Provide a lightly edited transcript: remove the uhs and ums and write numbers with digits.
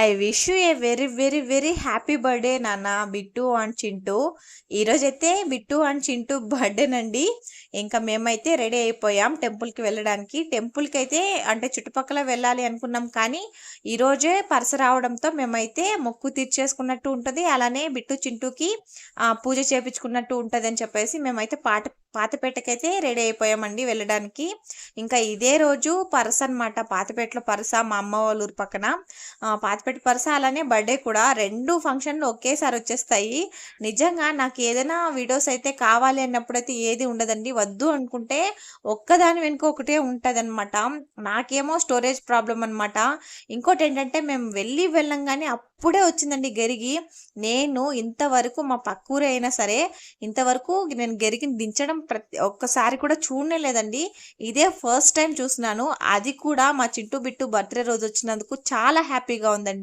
I wish you a very very very happy birthday నాన్న bit and Chintu. ఈరోజైతే bit and Chintu బర్త్డేనండి. ఇంకా మేమైతే ready అయిపోయాం టెంపుల్కి వెళ్ళడానికి. టెంపుల్కి అయితే అంటే చుట్టుపక్కల వెళ్ళాలి అనుకున్నాం, కానీ ఈరోజే పరస రావడంతో మేమైతే మొక్కు తీర్చేసుకున్నట్టు ఉంటుంది, అలానే బిట్టు చింటూకి పూజ చేపించుకున్నట్టు ఉంటుంది అని చెప్పేసి మేమైతే పాతపేటకైతే రెడీ అయిపోయామండి వెళ్ళడానికి. ఇంకా ఇదే రోజు పరస అనమాట, పాతపేటలో పరస, మా అమ్మ వాళ్ళ ఊరు పక్కన పాతపేట పరస, అలానే బర్త్డే కూడా. రెండు ఫంక్షన్లు ఒకేసారి వచ్చేస్తాయి. నిజంగా నాకు ఏదైనా వీడియోస్ అయితే కావాలి అన్నప్పుడైతే ఏది ఉండదండి, వద్దు అనుకుంటే ఒక్కదాని వెనుక ఒకటే ఉంటుంది అనమాట. నాకేమో స్టోరేజ్ ప్రాబ్లం అనమాట. ఇంకోటి ఏంటంటే మేము వెళ్ళంగానే అప్పుడే వచ్చిందండి గెరిగి. నేను ఇంతవరకు మా పక్కూరే అయినా సరే ఇంతవరకు నేను గెరిగిని దించడం ఒక్కసారి కూడా చూడనే లేదండి. ఇదే ఫస్ట్ టైం చూసినాను. అది కూడా మా చింటూ బిట్టు బర్త్డే రోజు వచ్చినందుకు చాలా హ్యాపీగా ఉందండి.